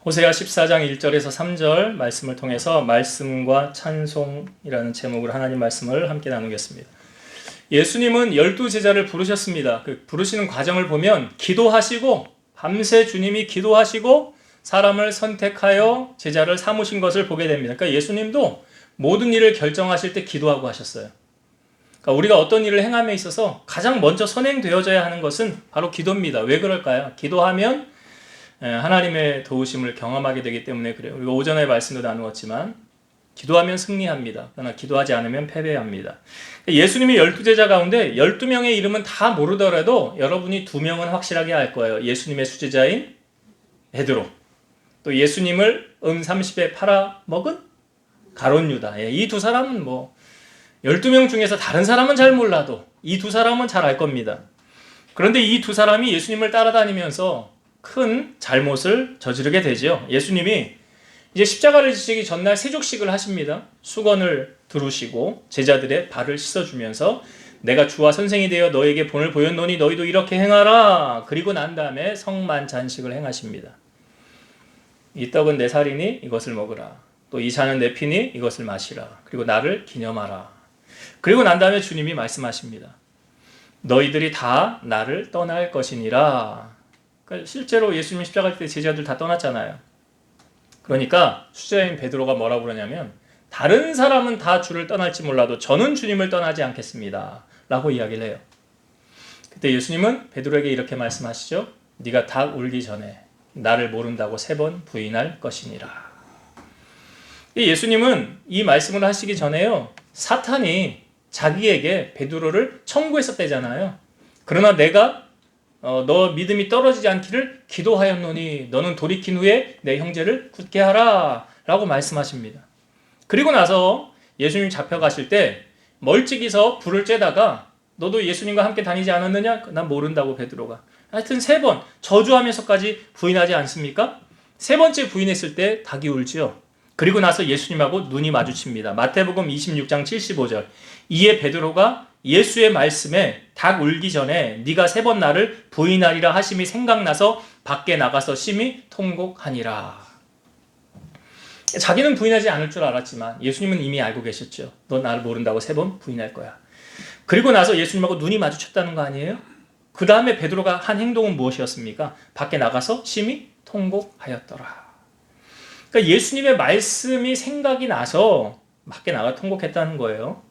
호세아 14장 1절에서 3절 말씀을 통해서 말씀과 찬송이라는 제목으로 하나님 말씀을 함께 나누겠습니다. 예수님은 12제자를 부르셨습니다. 그 부르시는 과정을 보면 기도하시고 밤새 주님이 기도하시고 사람을 선택하여 제자를 삼으신 것을 보게 됩니다. 그러니까 예수님도 모든 일을 결정하실 때 기도하고 하셨어요. 그러니까 우리가 어떤 일을 행함에 있어서 가장 먼저 선행되어져야 하는 것은 바로 기도입니다. 왜 그럴까요? 기도하면 하나님의 도우심을 경험하게 되기 때문에 그래요. 우리가 오전에 말씀도 나누었지만 기도하면 승리합니다. 그러나 기도하지 않으면 패배합니다. 예수님이 12제자 가운데 12명의 이름은 다 모르더라도 여러분이 2명은 확실하게 알 거예요. 예수님의 수제자인 베드로, 또 예수님을 30에 팔아먹은 가룟 유다. 이 두 사람은 12명 중에서 다른 사람은 잘 몰라도 이 두 사람은 잘 알 겁니다. 그런데 이 두 사람이 예수님을 따라다니면서 큰 잘못을 저지르게 되죠. 예수님이 이제 십자가를 지시기 전날 세족식을 하십니다. 수건을 두르시고 제자들의 발을 씻어주면서 내가 주와 선생이 되어 너에게 본을 보였노니 너희도 이렇게 행하라. 그리고 난 다음에 성만찬식을 행하십니다. 이 떡은 내 살이니 이것을 먹으라. 또 이 잔은 내 피니 이것을 마시라. 그리고 나를 기념하라. 그리고 난 다음에 주님이 말씀하십니다. 너희들이 다 나를 떠날 것이니라. 그러니까 실제로 예수님 십자가 때 제자들 다 떠났잖아요. 그러니까 수제자인 베드로가 뭐라고 그러냐면 다른 사람은 다 주를 떠날지 몰라도 저는 주님을 떠나지 않겠습니다. 라고 이야기를 해요. 그때 예수님은 베드로에게 이렇게 말씀하시죠. 네가 닭 울기 전에 나를 모른다고 3번 부인할 것이니라. 예수님은 이 말씀을 하시기 전에요. 사탄이 자기에게 베드로를 청구했었대잖아요. 그러나 내가 너 믿음이 떨어지지 않기를 기도하였노니 너는 돌이킨 후에 내 형제를 굳게 하라 라고 말씀하십니다. 그리고 나서 예수님 잡혀가실 때 멀찍이서 불을 쬐다가 너도 예수님과 함께 다니지 않았느냐? 난 모른다고 베드로가. 하여튼 3번 저주하면서까지 부인하지 않습니까? 3번째 부인했을 때 닭이 울지요. 그리고 나서 예수님하고 눈이 마주칩니다. 마태복음 26장 75절. 이에 베드로가 예수의 말씀에 닭 울기 전에 네가 3번 나를 부인하리라 하심이 생각나서 밖에 나가서 심히 통곡하니라. 자기는 부인하지 않을 줄 알았지만 예수님은 이미 알고 계셨죠. 너 나를 모른다고 3번 부인할 거야. 그리고 나서 예수님하고 눈이 마주쳤다는 거 아니에요? 그 다음에 베드로가 한 행동은 무엇이었습니까? 밖에 나가서 심히 통곡하였더라. 그러니까 예수님의 말씀이 생각이 나서 밖에 나가 통곡했다는 거예요.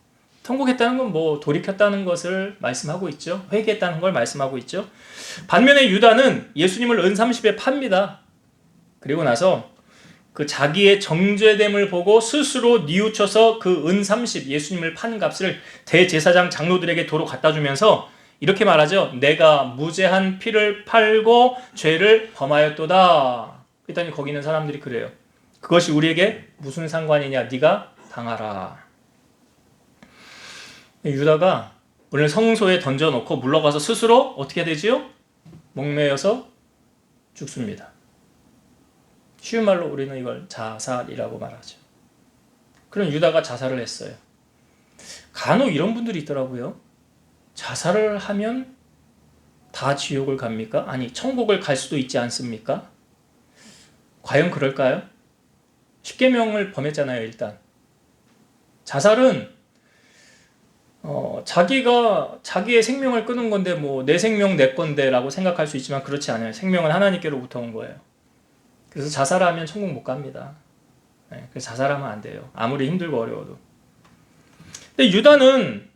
통곡했다는 건 돌이켰다는 것을 말씀하고 있죠. 회개했다는 걸 말씀하고 있죠. 반면에 유다는 예수님을 은30에 팝니다. 그리고 나서 그 자기의 정죄됨을 보고 스스로 뉘우쳐서 그 은30 예수님을 판 값을 대제사장 장로들에게 도로 갖다 주면서 이렇게 말하죠. 내가 무죄한 피를 팔고 죄를 범하였도다. 그랬더니 거기 있는 사람들이 그래요. 그것이 우리에게 무슨 상관이냐? 네가 당하라. 유다가 오늘 성소에 던져놓고 물러가서 스스로 어떻게 되지요? 목매여서 죽습니다. 쉬운 말로 우리는 이걸 자살이라고 말하죠. 그럼 유다가 자살을 했어요. 간혹 이런 분들이 있더라고요. 자살을 하면 다 지옥을 갑니까? 아니, 천국을 갈 수도 있지 않습니까? 과연 그럴까요? 10계명을 범했잖아요, 일단. 자살은 자기가 자기의 생명을 끊은 건데 내 생명 내 건데 라고 생각할 수 있지만 그렇지 않아요. 생명은 하나님께로부터 온 거예요. 그래서 자살하면 천국 못 갑니다. 그래서 자살하면 안 돼요. 아무리 힘들고 어려워도. 근데 유다는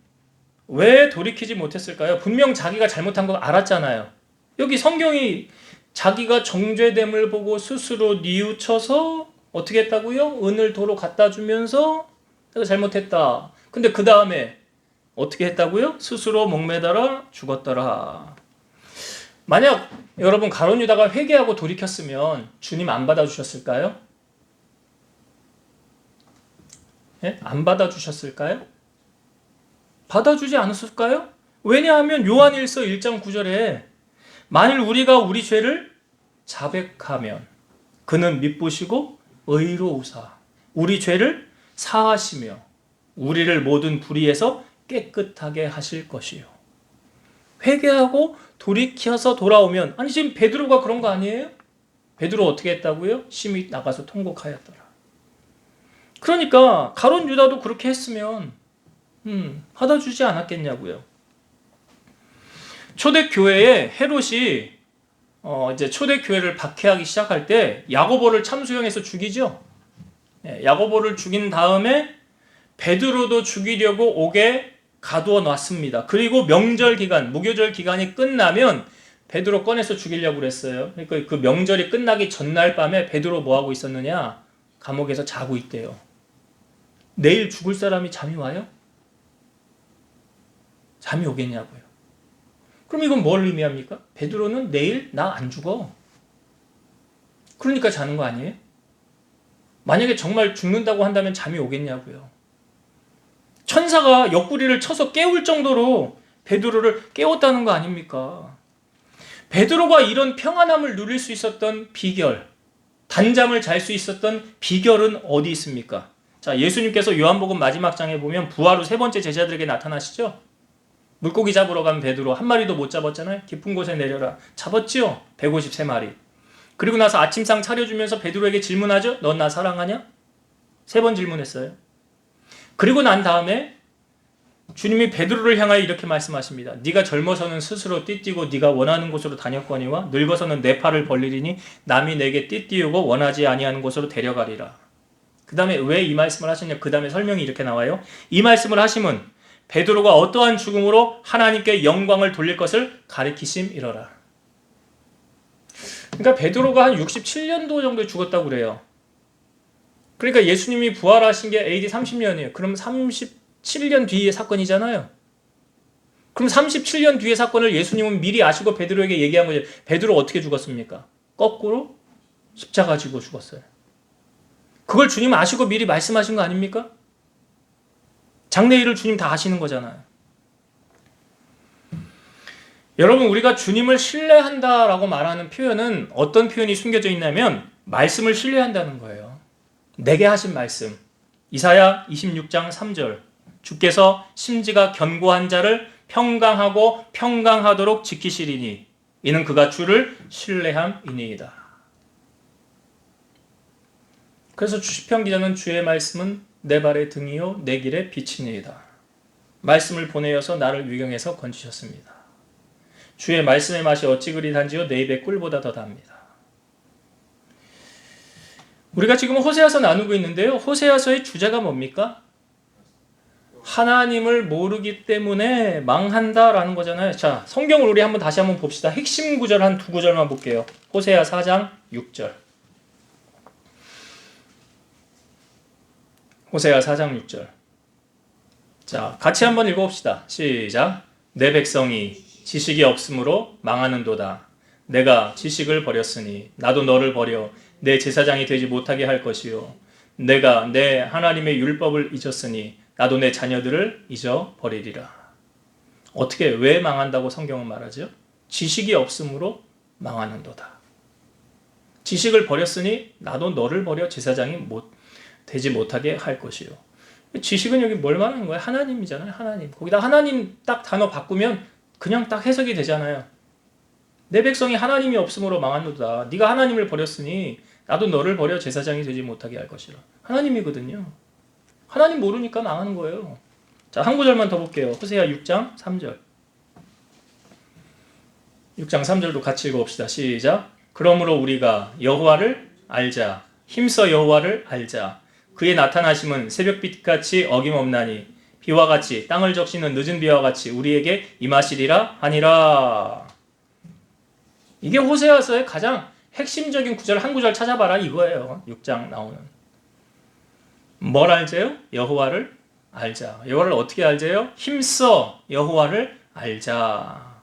왜 돌이키지 못했을까요? 분명 자기가 잘못한 거 알았잖아요. 여기 성경이 자기가 정죄됨을 보고 스스로 뉘우쳐서 어떻게 했다고요? 은을 도로 갖다 주면서 내가 잘못했다. 근데 그 다음에 어떻게 했다고요? 스스로 목매달아 죽었더라. 만약 여러분 가룟 유다가 회개하고 돌이켰으면 주님 안 받아주셨을까요? 안 받아주셨을까요? 받아주지 않았을까요? 왜냐하면 요한일서 1장 9절에 만일 우리가 우리 죄를 자백하면 그는 미쁘시고 의로우사 우리 죄를 사하시며 우리를 모든 불의에서 깨끗하게 하실 것이요. 회개하고 돌이켜서 돌아오면, 아니 지금 베드로가 그런 거 아니에요? 베드로 어떻게 했다고요? 심히 나가서 통곡하였더라. 그러니까 가룟 유다도 그렇게 했으면 받아주지 않았겠냐고요. 초대교회에 헤롯이 이제 초대교회를 박해하기 시작할 때 야고보를 참수형해서 죽이죠. 야고보를 죽인 다음에 베드로도 죽이려고 옥에 가두어 놨습니다. 그리고 명절 기간, 무교절 기간이 끝나면 베드로 꺼내서 죽이려고 그랬어요. 그러니까 그 명절이 끝나기 전날 밤에 베드로 뭐 하고 있었느냐? 감옥에서 자고 있대요. 내일 죽을 사람이 잠이 와요? 잠이 오겠냐고요. 그럼 이건 뭘 의미합니까? 베드로는 내일 나 안 죽어. 그러니까 자는 거 아니에요? 만약에 정말 죽는다고 한다면 잠이 오겠냐고요. 천사가 옆구리를 쳐서 깨울 정도로 베드로를 깨웠다는 거 아닙니까? 베드로가 이런 평안함을 누릴 수 있었던 비결, 단잠을 잘 수 있었던 비결은 어디 있습니까? 자, 예수님께서 요한복음 마지막 장에 보면 부활 후 세 번째 제자들에게 나타나시죠? 물고기 잡으러 간 베드로 한 마리도 못 잡았잖아요. 깊은 곳에 내려라. 잡았지요? 153마리. 그리고 나서 아침상 차려주면서 베드로에게 질문하죠? 넌 나 사랑하냐? 3번 질문했어요. 그리고 난 다음에 주님이 베드로를 향하여 이렇게 말씀하십니다. 네가 젊어서는 스스로 띠뛰고 네가 원하는 곳으로 다녔거니와 늙어서는 내 팔을 벌리리니 남이 내게 띠띠우고 원하지 아니하는 곳으로 데려가리라. 그 다음에 왜 이 말씀을 하셨냐? 그 다음에 설명이 이렇게 나와요. 이 말씀을 하심은 베드로가 어떠한 죽음으로 하나님께 영광을 돌릴 것을 가리키심이러라. 그러니까 베드로가 한 67년도 정도에 죽었다고 그래요. 그러니까 예수님이 부활하신 게 AD 30년이에요. 그럼 37년 뒤의 사건이잖아요. 그럼 37년 뒤의 사건을 예수님은 미리 아시고 베드로에게 얘기한 거죠. 베드로 어떻게 죽었습니까? 거꾸로 십자가 지고 죽었어요. 그걸 주님 아시고 미리 말씀하신 거 아닙니까? 장래일을 주님 다 아시는 거잖아요. 여러분, 우리가 주님을 신뢰한다라고 말하는 표현은 어떤 표현이 숨겨져 있냐면 말씀을 신뢰한다는 거예요. 내게 하신 말씀. 이사야 26장 3절. 주께서 심지가 견고한 자를 평강하고 평강하도록 지키시리니 이는 그가 주를 신뢰함이니이다. 그래서 시편 기자는 주의 말씀은 내 발의 등이요 내 길의 빛이니이다. 말씀을 보내어서 나를 유경에서 건지셨습니다. 주의 말씀의 맛이 어찌 그리 단지요 내 입의 꿀보다 더 답니다. 우리가 지금 호세아서 나누고 있는데요. 호세아서의 주제가 뭡니까? 하나님을 모르기 때문에 망한다라는 거잖아요. 자, 성경을 우리 다시 한번 봅시다. 핵심 구절 한 2구절만 볼게요. 호세아 4장 6절. 호세아 4장 6절. 자, 같이 한번 읽어봅시다. 시작. 내 백성이 지식이 없으므로 망하는도다. 내가 지식을 버렸으니 나도 너를 버려 내 제사장이 되지 못하게 할 것이요. 내가 내 하나님의 율법을 잊었으니 나도 내 자녀들을 잊어버리리라. 어떻게 왜 망한다고 성경은 말하죠? 지식이 없으므로 망하는도다. 지식을 버렸으니 나도 너를 버려 제사장이 되지 못하게 할 것이요. 지식은 여기 뭘 말하는 거예요? 하나님이잖아요. 하나님. 거기다 하나님 딱 단어 바꾸면 그냥 딱 해석이 되잖아요. 내 백성이 하나님이 없으므로 망하노다. 네가 하나님을 버렸으니 나도 너를 버려 제사장이 되지 못하게 할 것이라. 하나님이거든요. 하나님 모르니까 망하는 거예요. 자, 한 구절만 더 볼게요. 호세아 6장 3절. 6장 3절도 같이 읽어봅시다. 시작. 그러므로 우리가 여호와를 알자. 힘써 여호와를 알자. 그의 나타나심은 새벽빛같이 어김없나니 비와 같이 땅을 적시는 늦은 비와 같이 우리에게 임하시리라 하니라. 이게 호세아서의 가장 핵심적인 구절 한 구절 찾아봐라 이거예요. 6장 나오는. 뭘 알제요? 여호와를 알자. 여호와를 어떻게 알제요? 힘써 여호와를 알자.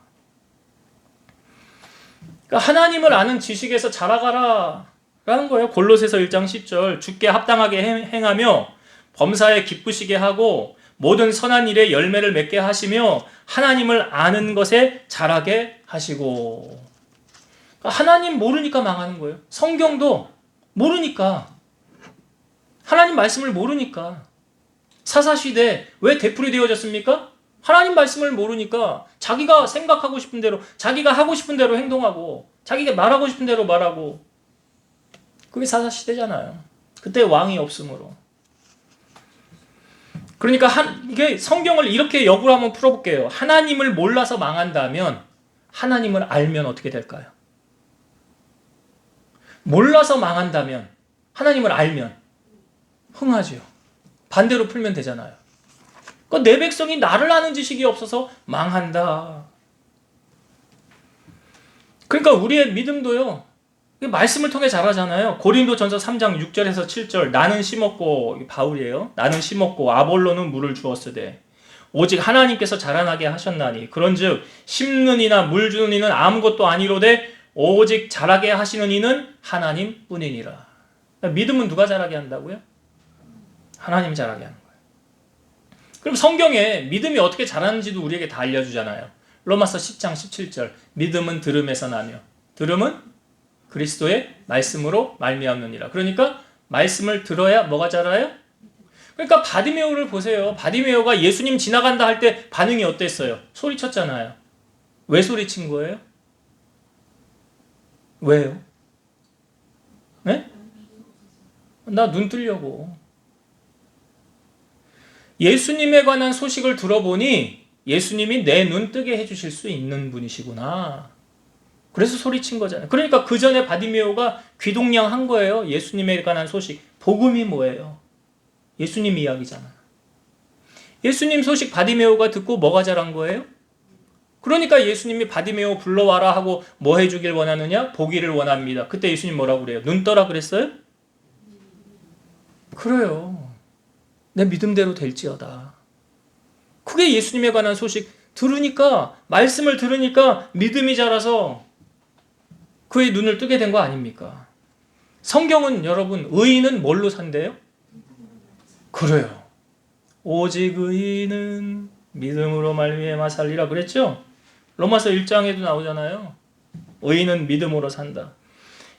그러니까 하나님을 아는 지식에서 자라가라 라는 거예요. 골로새서 1장 10절. 주께 합당하게 행하며 범사에 기쁘시게 하고 모든 선한 일에 열매를 맺게 하시며 하나님을 아는 것에 자라게 하시고. 그러니까 하나님 모르니까 망하는 거예요. 성경도 모르니까. 하나님 말씀을 모르니까. 사사시대 왜 되풀이 되어졌습니까? 하나님 말씀을 모르니까 자기가 생각하고 싶은 대로, 자기가 하고 싶은 대로 행동하고, 자기가 말하고 싶은 대로 말하고, 그게 사사시대잖아요. 그때 왕이 없으므로. 그러니까 이게 성경을 이렇게 역으로 한번 풀어볼게요. 하나님을 몰라서 망한다면 하나님을 알면 어떻게 될까요? 몰라서 망한다면 하나님을 알면 흥하죠. 반대로 풀면 되잖아요. 그러니까 내 백성이 나를 아는 지식이 없어서 망한다. 그러니까 우리의 믿음도요, 말씀을 통해 자라잖아요. 고린도전서 3장 6절에서 7절, 나는 심었고, 바울이에요. 나는 심었고 아볼로는 물을 주었으되 오직 하나님께서 자라나게 하셨나니 그런즉 심는 이나 물 주는 이는 아무것도 아니로되 오직 자라게 하시는 이는 하나님 뿐이니라. 믿음은 누가 자라게 한다고요? 하나님이 자라게 하는 거예요. 그럼 성경에 믿음이 어떻게 자라는지도 우리에게 다 알려주잖아요. 로마서 10장 17절, 믿음은 들음에서 나며 들음은 그리스도의 말씀으로 말미암느니라. 그러니까 말씀을 들어야 뭐가 자라요? 그러니까 바디메오를 보세요. 바디메오가 예수님 지나간다 할 때 반응이 어땠어요? 소리쳤잖아요. 왜 소리친 거예요? 왜요? 네? 나 눈 뜨려고. 예수님에 관한 소식을 들어보니 예수님이 내 눈 뜨게 해주실 수 있는 분이시구나. 그래서 소리친 거잖아요. 그러니까 그 전에 바디메오가 귀동냥한 거예요. 예수님에 관한 소식. 복음이 뭐예요? 예수님 이야기잖아. 예수님 소식 바디메오가 듣고 뭐가 자란 거예요? 그러니까 예수님이 바디메오 불러와라 하고 뭐 해주길 원하느냐? 보기를 원합니다. 그때 예수님 뭐라고 그래요? 눈 떠라 그랬어요? 그래요. 내 믿음대로 될지어다. 그게 예수님에 관한 소식 들으니까, 말씀을 들으니까 믿음이 자라서 그의 눈을 뜨게 된 거 아닙니까? 성경은 여러분, 의인은 뭘로 산대요? 그래요. 오직 의인은 믿음으로 말미암아 살리라 그랬죠? 로마서 1장에도 나오잖아요. 의인은 믿음으로 산다.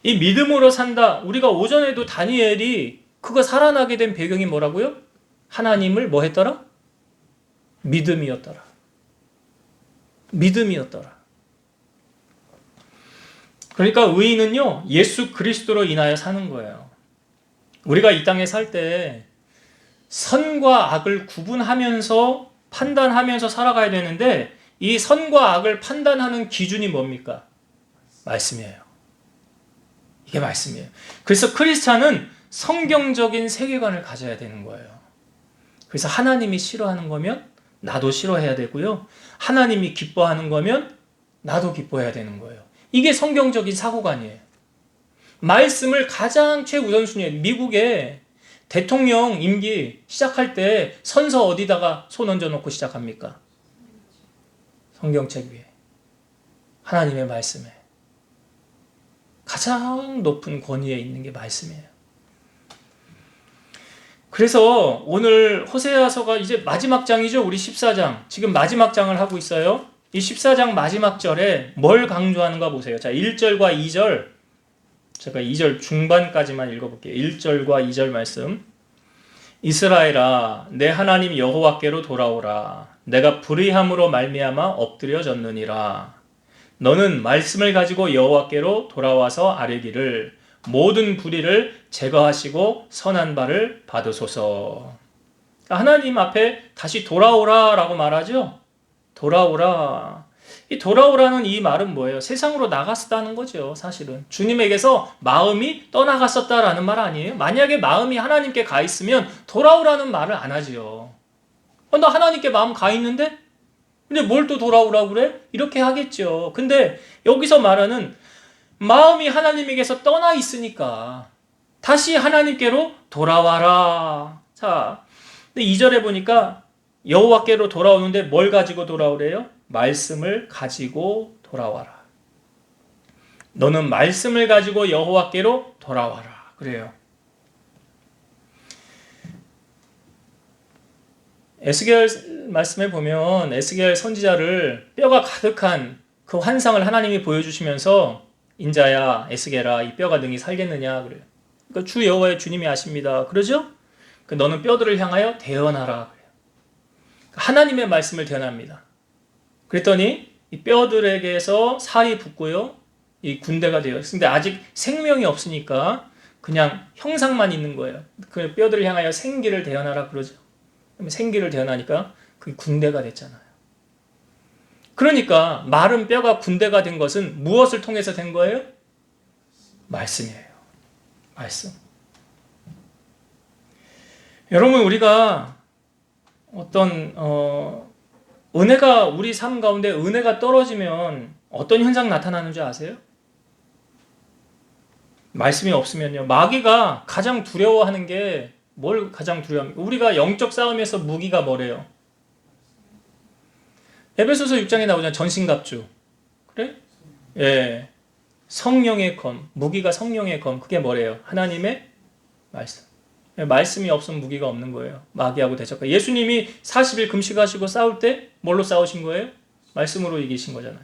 이 믿음으로 산다. 우리가 오전에도 다니엘이 그거 살아나게 된 배경이 뭐라고요? 하나님을 뭐 했더라? 믿음이었더라. 믿음이었더라. 그러니까 의인은요, 예수 그리스도로 인하여 사는 거예요. 우리가 이 땅에 살 때 선과 악을 구분하면서 판단하면서 살아가야 되는데 이 선과 악을 판단하는 기준이 뭡니까? 말씀이에요. 이게 말씀이에요. 그래서 크리스찬은 성경적인 세계관을 가져야 되는 거예요. 그래서 하나님이 싫어하는 거면 나도 싫어해야 되고요. 하나님이 기뻐하는 거면 나도 기뻐해야 되는 거예요. 이게 성경적인 사고관이에요. 말씀을 가장 최우선순위에, 미국에 대통령 임기 시작할 때 선서 어디다가 손 얹어놓고 시작합니까? 성경책 위에. 하나님의 말씀에. 가장 높은 권위에 있는 게 말씀이에요. 그래서 오늘 호세아서가 이제 마지막 장이죠. 우리 14장. 지금 마지막 장을 하고 있어요. 이 14장 마지막 절에 뭘 강조하는가 보세요. 자, 1절과 2절. 제가 2절 중반까지만 읽어볼게요. 1절과 2절 말씀. 이스라엘아, 내 하나님 여호와께로 돌아오라. 내가 불의함으로 말미암아 엎드려졌느니라. 너는 말씀을 가지고 여호와께로 돌아와서 아뢰기를 모든 불의를 제거하시고 선한 바를 받으소서. 하나님 앞에 다시 돌아오라라고 말하죠. 돌아오라. 이 돌아오라는 이 말은 뭐예요? 세상으로 나갔었다는 거죠. 사실은 주님에게서 마음이 떠나갔었다라는 말 아니에요? 만약에 마음이 하나님께 가 있으면 돌아오라는 말을 안 하지요. 나 하나님께 마음 가 있는데? 근데 뭘 또 돌아오라고 그래? 이렇게 하겠죠. 근데 여기서 말하는 마음이 하나님에게서 떠나 있으니까 다시 하나님께로 돌아와라. 자, 근데 2절에 보니까 여호와께로 돌아오는데 뭘 가지고 돌아오래요? 말씀을 가지고 돌아와라. 너는 말씀을 가지고 여호와께로 돌아와라. 그래요. 에스겔 말씀에 보면 에스겔 선지자를 뼈가 가득한 그 환상을 하나님이 보여주시면서 인자야 에스겔아 이 뼈가 능히 살겠느냐 그래요. 그러니까 주 여호와의 주님이 아십니다. 그러죠? 너는 뼈들을 향하여 대언하라 그래요. 하나님의 말씀을 대언합니다. 그랬더니 이 뼈들에게서 살이 붙고요. 이 군대가 되어 있습니다. 아직 생명이 없으니까 그냥 형상만 있는 거예요. 그 뼈들을 향하여 생기를 대언하라 그러죠. 생기를 대언하니까 그 군대가 됐잖아요. 그러니까 마른 뼈가 군대가 된 것은 무엇을 통해서 된 거예요? 말씀이에요. 말씀. 여러분, 우리가 어떤 은혜가 우리 삶 가운데 은혜가 떨어지면 어떤 현상 나타나는 줄 아세요? 말씀이 없으면요. 마귀가 가장 두려워하는 게 뭘 가장 두려워합니까? 우리가 영적 싸움에서 무기가 뭐래요? 에베소서 6장에 나오잖아요. 전신갑주. 그래? 예. 성령의 검. 무기가 성령의 검. 그게 뭐래요? 하나님의 말씀. 말씀이 없으면 무기가 없는 거예요. 마귀하고 대적하. 예수님이 40일 금식하시고 싸울 때 뭘로 싸우신 거예요? 말씀으로 이기신 거잖아요.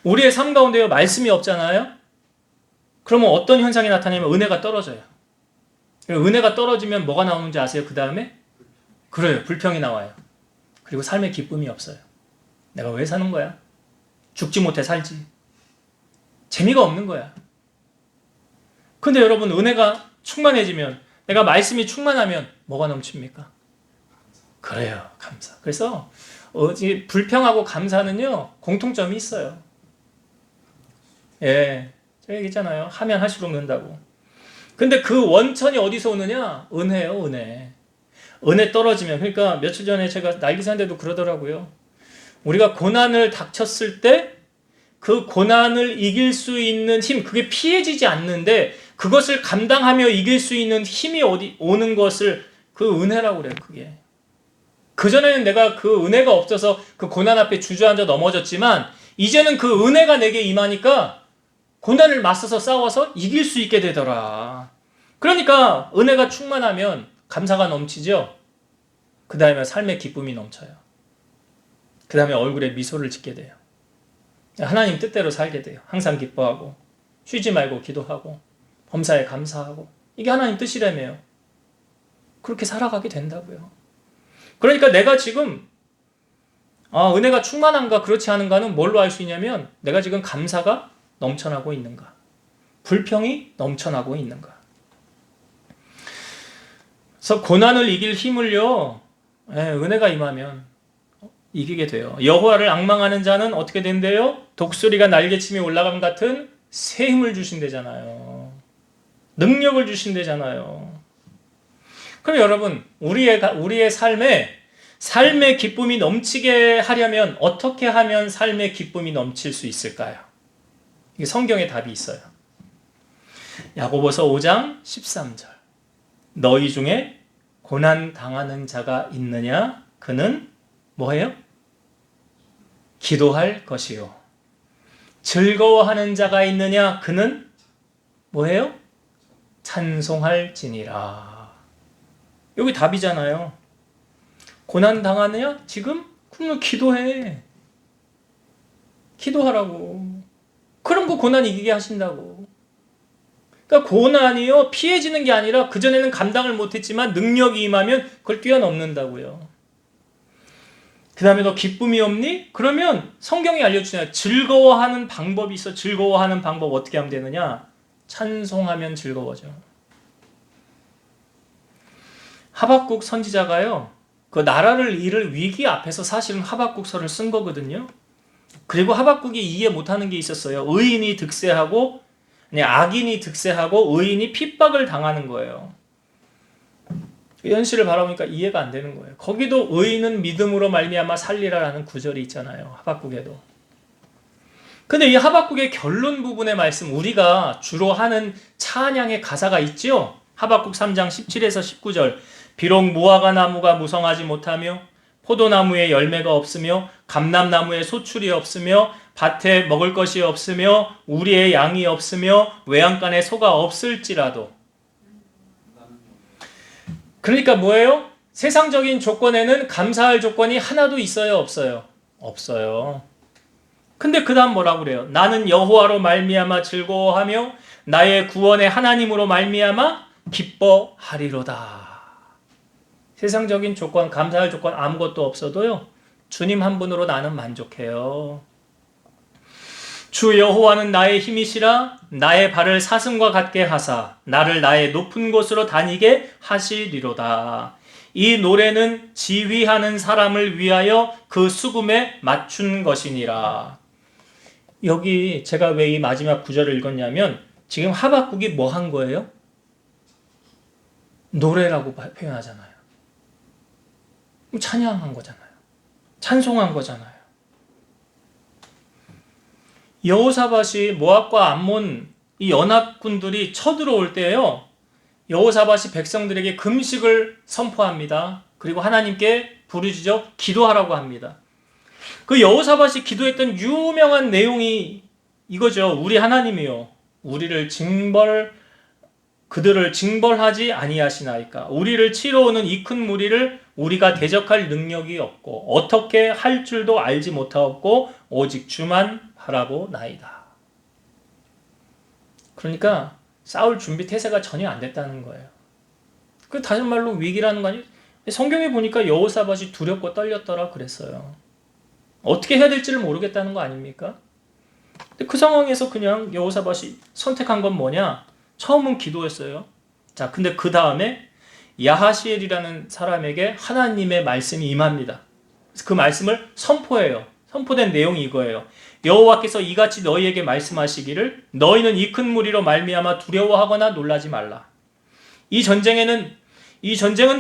우리의 삶 가운데요. 말씀이 없잖아요. 그러면 어떤 현상이 나타나면 은혜가 떨어져요. 은혜가 떨어지면 뭐가 나오는지 아세요? 그 다음에? 그래요. 불평이 나와요. 그리고 삶에 기쁨이 없어요. 내가 왜 사는 거야? 죽지 못해 살지. 재미가 없는 거야. 근데 여러분, 은혜가 충만해지면, 내가 말씀이 충만하면 뭐가 넘칩니까? 그래요. 감사. 그래서 불평하고 감사는요, 공통점이 있어요. 예, 제가 얘기했잖아요. 하면 할수록 는다고. 근데 그 원천이 어디서 오느냐? 은혜예요, 은혜. 은혜 떨어지면, 그러니까 며칠 전에 제가 날기사인데도 그러더라고요. 우리가 고난을 닥쳤을 때 그 고난을 이길 수 있는 힘, 그게 피해지지 않는데 그것을 감당하며 이길 수 있는 힘이 오는 것을 그 은혜라고 그래요, 그게. 그전에는 내가 그 은혜가 없어서 그 고난 앞에 주저앉아 넘어졌지만 이제는 그 은혜가 내게 임하니까 고난을 맞서서 싸워서 이길 수 있게 되더라. 그러니까 은혜가 충만하면 감사가 넘치죠. 그 다음에 삶의 기쁨이 넘쳐요. 그 다음에 얼굴에 미소를 짓게 돼요. 하나님 뜻대로 살게 돼요. 항상 기뻐하고 쉬지 말고 기도하고 범사에 감사하고 이게 하나님 뜻이라며요. 그렇게 살아가게 된다고요. 그러니까 내가 지금 은혜가 충만한가 그렇지 않은가는 뭘로 알 수 있냐면 내가 지금 감사가 넘쳐나고 있는가, 불평이 넘쳐나고 있는가. 그래서 고난을 이길 힘을요, 은혜가 임하면 이기게 돼요. 여호와를 앙망하는 자는 어떻게 된대요? 독수리가 날개침이 올라감 같은 새 힘을 주신대잖아요. 능력을 주신대잖아요. 그럼 여러분, 우리의 삶의 기쁨이 넘치게 하려면 어떻게 하면 삶의 기쁨이 넘칠 수 있을까요? 이게 성경에 답이 있어요. 야고보서 5장 13절. 너희 중에 고난 당하는 자가 있느냐? 그는 뭐예요? 기도할 것이요. 즐거워하는 자가 있느냐? 그는 뭐예요? 찬송할지니라. 여기 답이잖아요. 고난 당하느냐? 지금? 그러면 기도해. 기도하라고. 그럼 그 고난 이기게 하신다고. 그러니까 고난이요, 피해지는 게 아니라 그전에는 감당을 못했지만 능력이 임하면 그걸 뛰어넘는다고요. 그 다음에 너 기쁨이 없니? 그러면 성경이 알려주잖아요. 즐거워하는 방법이 있어. 즐거워하는 방법 어떻게 하면 되느냐? 찬송하면 즐거워져. 하박국 선지자가요, 그 나라를 잃을 위기 앞에서 사실은 하박국서를 쓴 거거든요. 그리고 하박국이 이해 못하는 게 있었어요. 의인이 득세하고 악인이 득세하고 의인이 핍박을 당하는 거예요. 현실을 바라보니까 이해가 안 되는 거예요. 거기도 의인은 믿음으로 말미암아 살리라라는 구절이 있잖아요. 하박국에도. 근데 이 하박국의 결론 부분의 말씀, 우리가 주로 하는 찬양의 가사가 있죠. 하박국 3장 17에서 19절. 비록 무화과 나무가 무성하지 못하며 포도나무에 열매가 없으며 감람나무에 소출이 없으며 밭에 먹을 것이 없으며 우리의 양이 없으며 외양간에 소가 없을지라도. 그러니까 뭐예요? 세상적인 조건에는 감사할 조건이 하나도 있어요, 없어요? 없어요. 근데 그 다음 뭐라고 그래요? 나는 여호와로 말미암아 즐거워하며 나의 구원의 하나님으로 말미암아 기뻐하리로다. 세상적인 조건, 감사할 조건 아무것도 없어도요, 주님 한 분으로 나는 만족해요. 주 여호와는 나의 힘이시라. 나의 발을 사슴과 같게 하사 나를 나의 높은 곳으로 다니게 하시리로다. 이 노래는 지휘하는 사람을 위하여 그 수금에 맞춘 것이니라. 여기 제가 왜 이 마지막 구절을 읽었냐면 지금 하박국이 뭐 한 거예요? 노래라고 표현하잖아요. 찬양한 거잖아요. 찬송한 거잖아요. 여호사밧이 모압과 암몬 이 연합군들이 쳐들어올 때요, 여호사밧이 백성들에게 금식을 선포합니다. 그리고 하나님께 부르짖어 기도하라고 합니다. 그 여호사밧이 기도했던 유명한 내용이 이거죠. 우리 하나님이요, 그들을 징벌하지 아니하시나이까. 우리를 치러 오는 이 큰 무리를 우리가 대적할 능력이 없고 어떻게 할 줄도 알지 못하옵고 오직 주만 바라보나이다. 그러니까 싸울 준비 태세가 전혀 안 됐다는 거예요. 그 다른 말로 위기라는 거 아니에요? 성경에 보니까 여호사밧이 두렵고 떨렸더라 그랬어요. 어떻게 해야 될지를 모르겠다는 거 아닙니까? 근데 그 상황에서 그냥 여호사밧이 선택한 건 뭐냐? 처음은 기도였어요. 자, 근데 그 다음에 야하시엘이라는 사람에게 하나님의 말씀이 임합니다. 그 말씀을 선포해요. 선포된 내용이 이거예요. 여호와께서 이같이 너희에게 말씀하시기를 너희는 이 큰 무리로 말미암아 두려워하거나 놀라지 말라. 이 전쟁은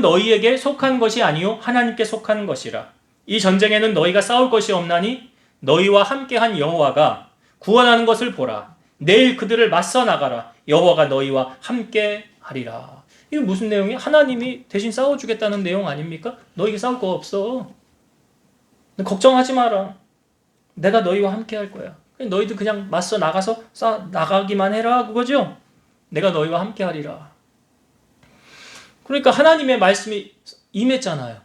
너희에게 속한 것이 아니요 하나님께 속한 것이라. 이 전쟁에는 너희가 싸울 것이 없나니 너희와 함께한 여호와가 구원하는 것을 보라. 내일 그들을 맞서 나가라. 여호와가 너희와 함께하리라. 이게 무슨 내용이야? 하나님이 대신 싸워주겠다는 내용 아닙니까? 너희가 싸울 거 없어. 걱정하지 마라. 내가 너희와 함께 할 거야. 너희들 그냥 맞서 나가서 나가기만 해라 그거죠? 내가 너희와 함께 하리라. 그러니까 하나님의 말씀이 임했잖아요.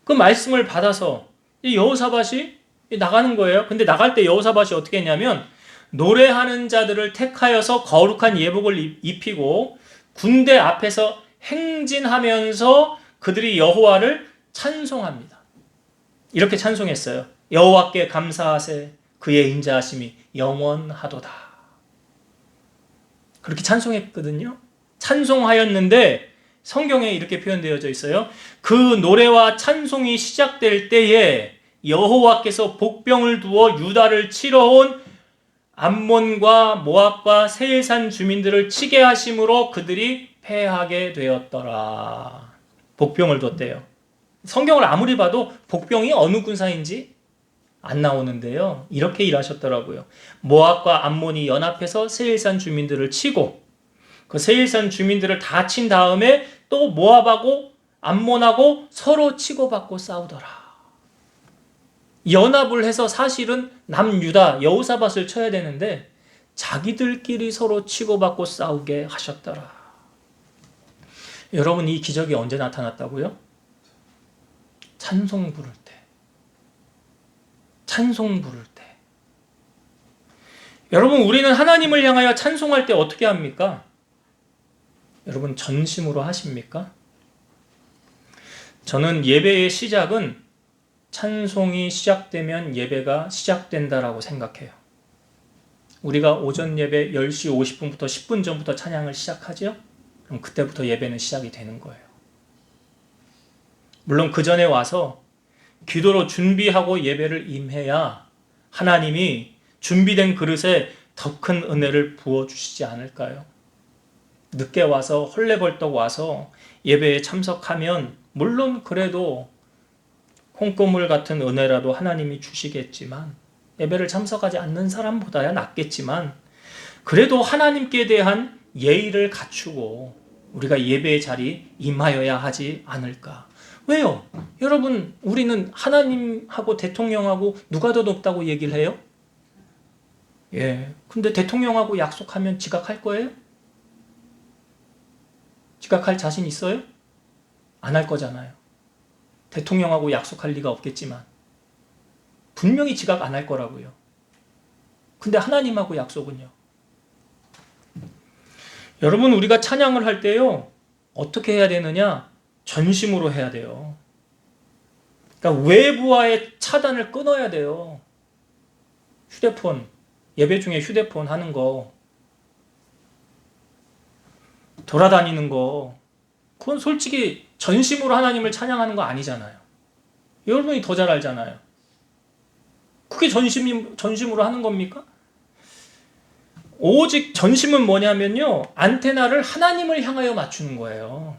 그 말씀을 받아서 이 여호사밧이 나가는 거예요. 근데 나갈 때 여호사밧이 어떻게 했냐면 노래하는 자들을 택하여서 거룩한 예복을 입히고 군대 앞에서 행진하면서 그들이 여호와를 찬송합니다. 이렇게 찬송했어요. 여호와께 감사하세 그의 인자하심이 영원하도다. 그렇게 찬송했거든요. 찬송하였는데 성경에 이렇게 표현되어져 있어요. 그 노래와 찬송이 시작될 때에 여호와께서 복병을 두어 유다를 치러 온 암몬과 모압과 세일산 주민들을 치게 하심으로 그들이 패하게 되었더라. 복병을 뒀대요. 성경을 아무리 봐도 복병이 어느 군사인지 안 나오는데요. 이렇게 일하셨더라고요. 모압과 암몬이 연합해서 세일산 주민들을 치고 그 세일산 주민들을 다 친 다음에 또 모압하고 암몬하고 서로 치고받고 싸우더라. 연합을 해서 사실은 남유다 여호사밧을 쳐야 되는데 자기들끼리 서로 치고받고 싸우게 하셨더라. 여러분, 이 기적이 언제 나타났다고요? 찬송 부를 때. 찬송 부를 때. 여러분, 우리는 하나님을 향하여 찬송할 때 어떻게 합니까? 여러분, 전심으로 하십니까? 저는 예배의 시작은 찬송이 시작되면 예배가 시작된다라고 생각해요. 우리가 오전 예배 10시 50분부터 10분 전부터 찬양을 시작하죠? 그럼 그때부터 예배는 시작이 되는 거예요. 물론 그 전에 와서 기도로 준비하고 예배를 임해야 하나님이 준비된 그릇에 더 큰 은혜를 부어주시지 않을까요? 늦게 와서 헐레벌떡 와서 예배에 참석하면 물론 그래도 콩고물 같은 은혜라도 하나님이 주시겠지만 예배를 참석하지 않는 사람보다야 낫겠지만 그래도 하나님께 대한 예의를 갖추고 우리가 예배의 자리에 임하여야 하지 않을까. 왜요? 여러분, 우리는 하나님하고 대통령하고 누가 더 높다고 얘기를 해요? 근데 대통령하고 약속하면 지각할 거예요? 지각할 자신 있어요? 안 할 거잖아요. 대통령하고 약속할 리가 없겠지만 분명히 지각 안 할 거라고요. 근데 하나님하고 약속은요? 여러분, 우리가 찬양을 할 때요, 어떻게 해야 되느냐? 전심으로 해야 돼요. 그러니까 외부와의 차단을 끊어야 돼요. 휴대폰, 예배 중에 휴대폰 하는 거, 돌아다니는 거, 그건 솔직히 전심으로 하나님을 찬양하는 거 아니잖아요. 여러분이 더 잘 알잖아요. 그게 전심으로 하는 겁니까? 오직 전심은 뭐냐면요, 안테나를 하나님을 향하여 맞추는 거예요.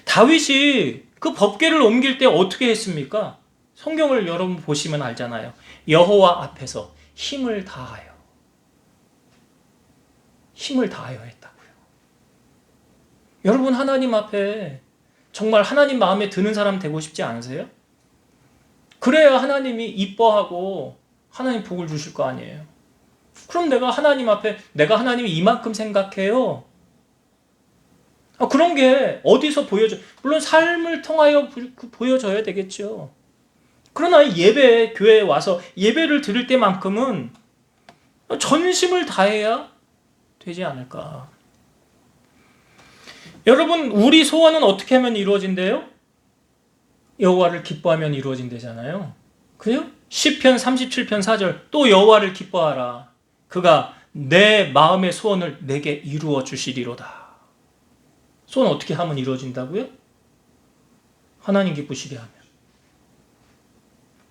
다윗이 그 법궤를 옮길 때 어떻게 했습니까? 성경을 여러분 보시면 알잖아요. 여호와 앞에서 힘을 다하여 했다고요. 여러분, 하나님 앞에 정말 하나님 마음에 드는 사람 되고 싶지 않으세요? 그래야 하나님이 이뻐하고 하나님 복을 주실 거 아니에요. 그럼 내가 하나님 앞에 내가 하나님이 이만큼 생각해요. 그런 게 어디서 보여져? 물론 삶을 통하여 보여져야 되겠죠. 그러나 예배, 교회에 와서 예배를 드릴 때만큼은 전심을 다해야 되지 않을까. 여러분, 우리 소원은 어떻게 하면 이루어진대요? 여호와를 기뻐하면 이루어진대잖아요. 그죠? 시편 37편 4절, 또 여호와를 기뻐하라. 그가 내 마음의 소원을 내게 이루어 주시리로다. 소원 어떻게 하면 이루어진다고요? 하나님 기쁘시게 하면.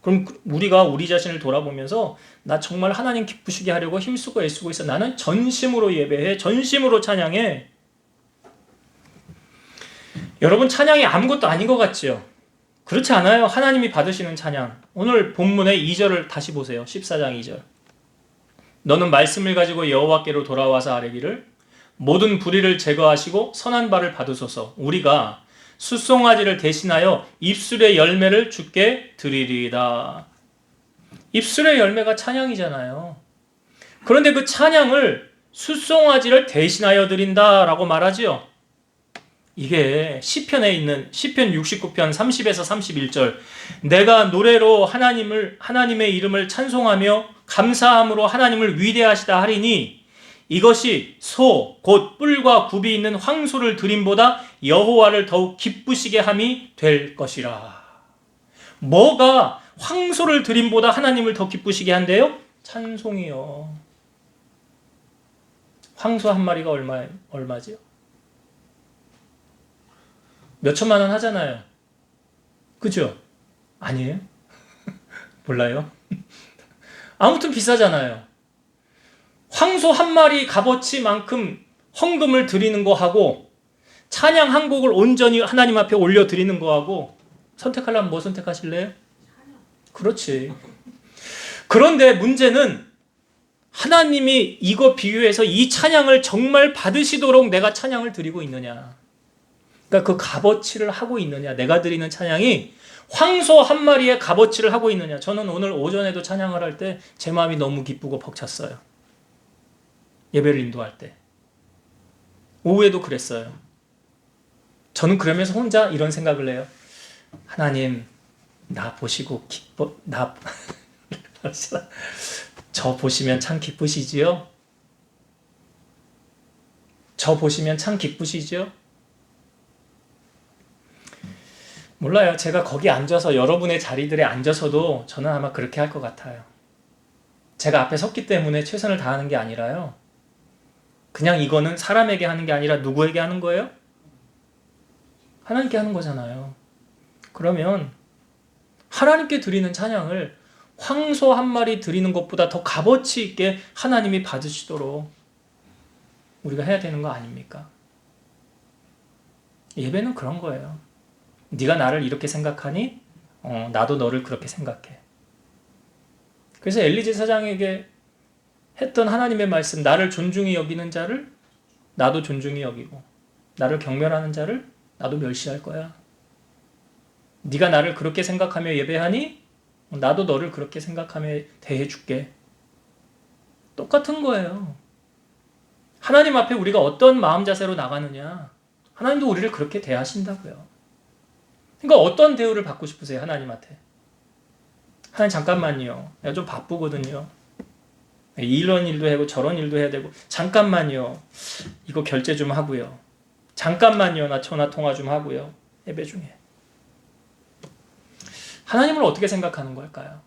그럼 우리가 우리 자신을 돌아보면서 나 정말 하나님 기쁘시게 하려고 힘쓰고 애쓰고 있어. 나는 전심으로 예배해. 전심으로 찬양해. 여러분, 찬양이 아무것도 아닌 것 같지요? 그렇지 않아요. 하나님이 받으시는 찬양. 오늘 본문의 2절을 다시 보세요. 14장 2절. 너는 말씀을 가지고 여호와께로 돌아와서 아뢰기를 모든 불의를 제거하시고 선한 바를 받으소서. 우리가 숫송아지를 대신하여 입술의 열매를 주께 드리리이다. 입술의 열매가 찬양이잖아요. 그런데 그 찬양을 숫송아지를 대신하여 드린다라고 말하지요. 이게 시편에 있는 시편 69편 30에서 31절, 내가 노래로 하나님의 이름을 찬송하며 감사함으로 하나님을 위대하시다 하리니 이것이 소 곧 뿔과 굽이 있는 황소를 드림보다 여호와를 더욱 기쁘시게 함이 될 것이라. 뭐가 황소를 드림보다 하나님을 더 기쁘시게 한대요? 찬송이요. 황소 한 마리가 얼마지요? 몇 천만 원 하잖아요. 그죠? 아니에요? 몰라요? 아무튼 비싸잖아요. 황소 한 마리 값어치만큼 헌금을 드리는 거하고 찬양 한 곡을 온전히 하나님 앞에 올려드리는 거하고 선택하려면 뭐 선택하실래요? 그렇지. 그런데 문제는 하나님이 이거 비유해서 이 찬양을 정말 받으시도록 내가 찬양을 드리고 있느냐. 그러니까 그 값어치를 하고 있느냐. 내가 드리는 찬양이 황소 한 마리의 값어치를 하고 있느냐. 저는 오늘 오전에도 찬양을 할 때 제 마음이 너무 기쁘고 벅찼어요. 예배를 인도할 때. 오후에도 그랬어요. 저는 그러면서 혼자 이런 생각을 해요. 하나님, 나 보시고 저 보시면 참 기쁘시지요? 저 보시면 참 기쁘시죠? 몰라요. 제가 거기 앉아서 여러분의 자리들에 앉아서도 저는 아마 그렇게 할 것 같아요. 제가 앞에 섰기 때문에 최선을 다하는 게 아니라요. 그냥 이거는 사람에게 하는 게 아니라 누구에게 하는 거예요? 하나님께 하는 거잖아요. 그러면 하나님께 드리는 찬양을 황소 한 마리 드리는 것보다 더 값어치 있게 하나님이 받으시도록 우리가 해야 되는 거 아닙니까? 예배는 그런 거예요. 네가 나를 이렇게 생각하니 나도 너를 그렇게 생각해. 그래서 엘리 제사장에게 했던 하나님의 말씀, 나를 존중히 여기는 자를 나도 존중히 여기고 나를 경멸하는 자를 나도 멸시할 거야. 네가 나를 그렇게 생각하며 예배하니 나도 너를 그렇게 생각하며 대해줄게. 똑같은 거예요. 하나님 앞에 우리가 어떤 마음 자세로 나가느냐, 하나님도 우리를 그렇게 대하신다고요. 그러니까 어떤 대우를 받고 싶으세요? 하나님한테. 하나님 잠깐만요. 내가 좀 바쁘거든요. 이런 일도 하고 저런 일도 해야 되고 잠깐만요. 이거 결제 좀 하고요. 잠깐만요. 나 전화 통화 좀 하고요. 예배 중에. 하나님을 어떻게 생각하는 걸까요?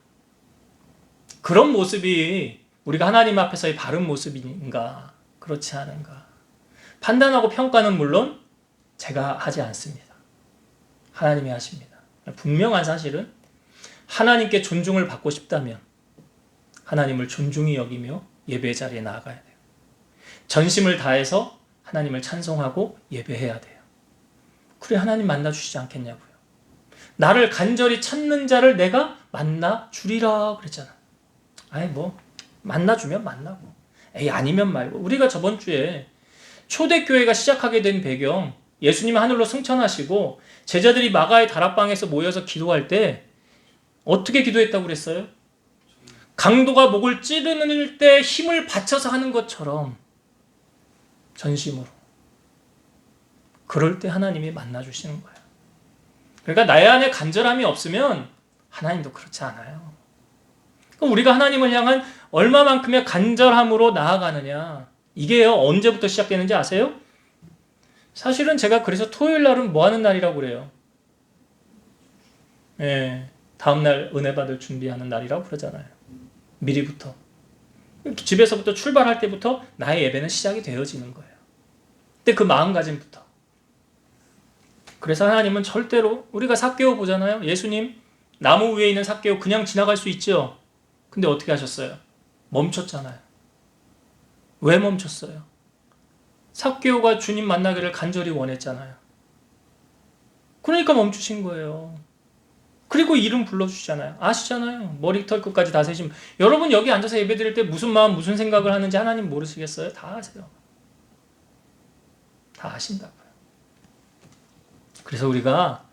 그런 모습이 우리가 하나님 앞에서의 바른 모습인가, 그렇지 않은가 판단하고 평가는 물론 제가 하지 않습니다. 하나님이 하십니다. 분명한 사실은 하나님께 존중을 받고 싶다면 하나님을 존중히 여기며 예배 자리에 나아가야 돼요. 전심을 다해서 하나님을 찬송하고 예배해야 돼요. 그래 하나님 만나주시지 않겠냐고요. 나를 간절히 찾는 자를 내가 만나주리라 그랬잖아. 아니 뭐 만나주면 만나고 에이 아니면 말고. 우리가 저번 주에 초대교회가 시작하게 된 배경, 예수님 하늘로 승천하시고 제자들이 마가의 다락방에서 모여서 기도할 때 어떻게 기도했다고 그랬어요? 강도가 목을 찌르는 때 힘을 받쳐서 하는 것처럼 전심으로. 그럴 때 하나님이 만나주시는 거예요. 그러니까 나의 안에 간절함이 없으면 하나님도 그렇지 않아요. 그럼 우리가 하나님을 향한 얼마만큼의 간절함으로 나아가느냐, 이게요 언제부터 시작되는지 아세요? 사실은 제가 그래서 토요일 날은 뭐 하는 날이라고 그래요? 예, 다음날 은혜 받을 준비하는 날이라고 그러잖아요. 미리부터. 집에서부터 출발할 때부터 나의 예배는 시작이 되어지는 거예요. 근데 그 마음가짐부터. 그래서 하나님은 절대로, 우리가 삭개오 보잖아요. 예수님 나무 위에 있는 삭개오 그냥 지나갈 수 있죠. 근데 어떻게 하셨어요? 멈췄잖아요. 왜 멈췄어요? 삭개오가 주님 만나기를 간절히 원했잖아요. 그러니까 멈추신 거예요. 그리고 이름 불러주시잖아요. 아시잖아요. 머리털 끝까지 다 세심. 여러분 여기 앉아서 예배드릴 때 무슨 마음 무슨 생각을 하는지 하나님 모르시겠어요? 다 아세요. 다 아신다고요. 그래서 우리가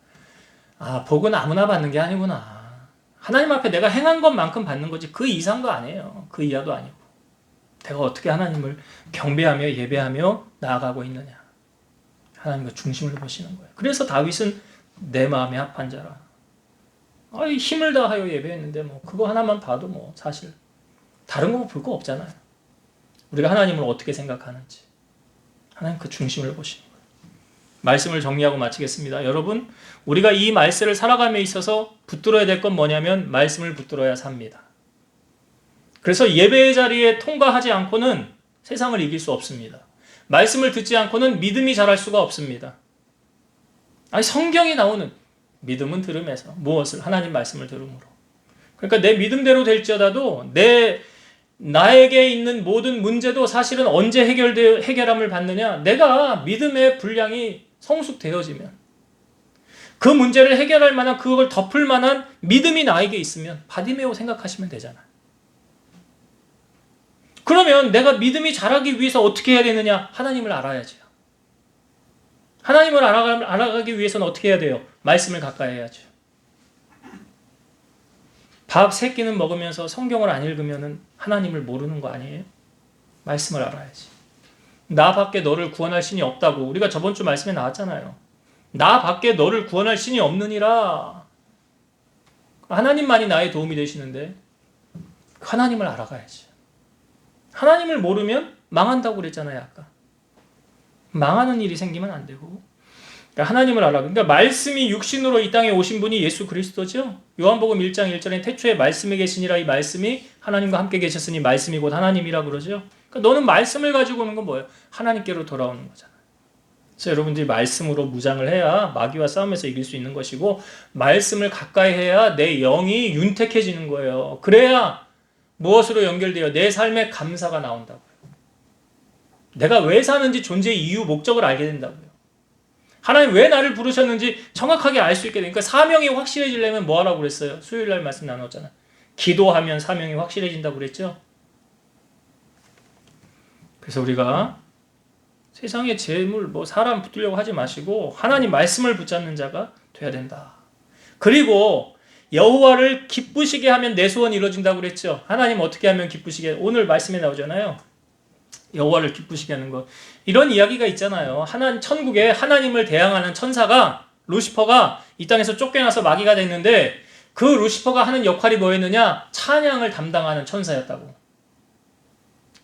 복은 아무나 받는 게 아니구나. 하나님 앞에 내가 행한 것만큼 받는 거지 그 이상도 아니에요. 그 이하도 아니고. 내가 어떻게 하나님을 경배하며 예배하며 나아가고 있느냐. 하나님과 중심을 보시는 거예요. 그래서 다윗은 내 마음에 합한 자라. 힘을 다하여 예배했는데 뭐 그거 하나만 봐도 뭐 사실 다른 거 볼 거 없잖아요. 우리가 하나님을 어떻게 생각하는지. 하나님 그 중심을 보시는 거예요. 말씀을 정리하고 마치겠습니다. 여러분, 우리가 이 말씀을 살아감에 있어서 붙들어야 될 건 뭐냐면 말씀을 붙들어야 삽니다. 그래서 예배의 자리에 통과하지 않고는 세상을 이길 수 없습니다. 말씀을 듣지 않고는 믿음이 자랄 수가 없습니다. 성경이 나오는 믿음은 들음에서 무엇을? 하나님 말씀을 들음으로. 그러니까 내 믿음대로 될지어다도 나에게 있는 모든 문제도 사실은 언제 해결함을 받느냐? 내가 믿음의 분량이 성숙되어지면 그 문제를 해결할 만한, 그걸 덮을 만한 믿음이 나에게 있으면 바디메오 생각하시면 되잖아요. 그러면 내가 믿음이 자라기 위해서 어떻게 해야 되느냐? 하나님을 알아야죠. 하나님을 알아가기 위해서는 어떻게 해야 돼요? 말씀을 가까이 해야죠. 밥 3끼는 먹으면서 성경을 안 읽으면 하나님을 모르는 거 아니에요? 말씀을 알아야지. 나 밖에 너를 구원할 신이 없다고 우리가 저번 주 말씀에 나왔잖아요. 나 밖에 너를 구원할 신이 없느니라. 하나님만이 나의 도움이 되시는데 하나님을 알아가야지. 하나님을 모르면 망한다고 그랬잖아요. 아까. 망하는 일이 생기면 안 되고, 그러니까 하나님을 알아. 그러니까 말씀이 육신으로 이 땅에 오신 분이 예수 그리스도죠. 요한복음 1장 1절에 태초에 말씀에 계시니라. 이 말씀이 하나님과 함께 계셨으니 말씀이 곧 하나님이라 그러죠. 그러니까 너는 말씀을 가지고 오는 건 뭐예요? 하나님께로 돌아오는 거잖아요. 그래서 여러분들이 말씀으로 무장을 해야 마귀와 싸움에서 이길 수 있는 것이고, 말씀을 가까이 해야 내 영이 윤택해지는 거예요. 그래야 무엇으로 연결돼요? 내 삶에 감사가 나온다고요. 내가 왜 사는지 존재의 이유, 목적을 알게 된다고요. 하나님 왜 나를 부르셨는지 정확하게 알 수 있게 되니까 사명이 확실해지려면 뭐 하라고 그랬어요? 수요일 날 말씀 나눴잖아요. 기도하면 사명이 확실해진다고 그랬죠? 그래서 우리가 세상의 재물, 사람 붙들려고 하지 마시고 하나님 말씀을 붙잡는 자가 돼야 된다. 그리고 여호와를 기쁘시게 하면 내 소원이 이루어진다고 그랬죠? 하나님 어떻게 하면 기쁘시게, 오늘 말씀에 나오잖아요. 여호와를 기쁘시게 하는 것. 이런 이야기가 있잖아요. 천국에 하나님을 대항하는 천사가, 루시퍼가 이 땅에서 쫓겨나서 마귀가 됐는데 그 루시퍼가 하는 역할이 뭐였느냐? 찬양을 담당하는 천사였다고.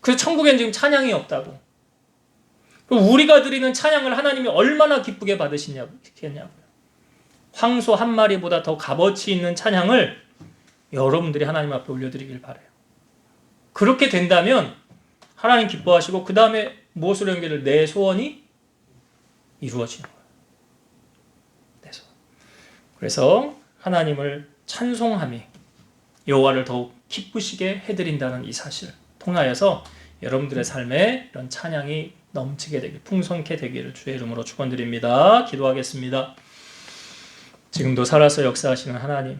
그래서 천국엔 지금 찬양이 없다고. 우리가 드리는 찬양을 하나님이 얼마나 기쁘게 받으시냐고요. 황소 한 마리보다 더 값어치 있는 찬양을 여러분들이 하나님 앞에 올려드리길 바라요. 그렇게 된다면 하나님 기뻐하시고 그 다음에 무엇으로 연결을? 내 소원이 이루어지는 거예요. 내 소원. 그래서 하나님을 찬송함이 여호와를 더욱 기쁘시게 해드린다는 이 사실 통하여서 여러분들의 삶에 이런 찬양이 넘치게 되길, 풍성케 되기를 주의 이름으로 축원드립니다. 기도하겠습니다. 지금도 살아서 역사하시는 하나님,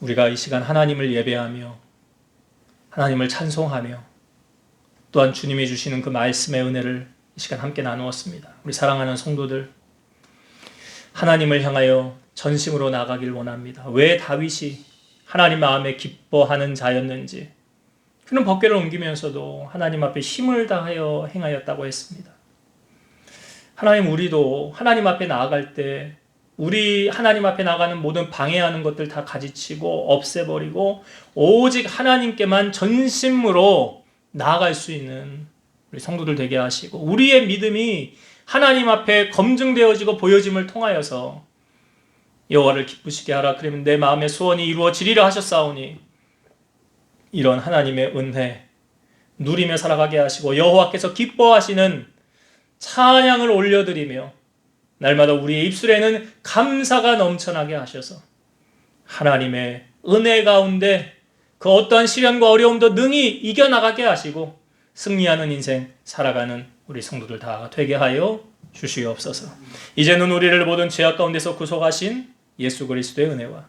우리가 이 시간 하나님을 예배하며 하나님을 찬송하며 또한 주님이 주시는 그 말씀의 은혜를 이 시간 함께 나누었습니다. 우리 사랑하는 성도들, 하나님을 향하여 전심으로 나가길 원합니다. 왜 다윗이 하나님 마음에 기뻐하는 자였는지, 그는 법궤를 옮기면서도 하나님 앞에 힘을 다하여 행하였다고 했습니다. 하나님, 우리도 하나님 앞에 나아갈 때 우리 하나님 앞에 나가는 모든 방해하는 것들 다 가지치고 없애버리고 오직 하나님께만 전심으로 나아갈 수 있는 우리 성도들 되게 하시고, 우리의 믿음이 하나님 앞에 검증되어지고 보여짐을 통하여서 여호와를 기쁘시게 하라. 그러면 내 마음의 소원이 이루어지리라 하셨사오니, 이런 하나님의 은혜 누리며 살아가게 하시고 여호와께서 기뻐하시는 찬양을 올려드리며 날마다 우리의 입술에는 감사가 넘쳐나게 하셔서 하나님의 은혜 가운데 그 어떠한 시련과 어려움도 능히 이겨나가게 하시고 승리하는 인생 살아가는 우리 성도들 다 되게 하여 주시옵소서. 이제는 우리를 모든 죄악 가운데서 구속하신 예수 그리스도의 은혜와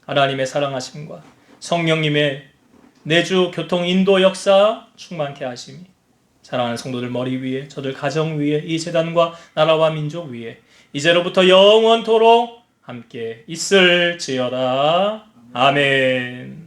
하나님의 사랑하심과 성령님의 내주 교통 인도 역사 충만케 하심이 사랑하는 성도들 머리 위에, 저들 가정 위에, 이 재단과 나라와 민족 위에 이제로부터 영원토록 함께 있을지어다. 아멘.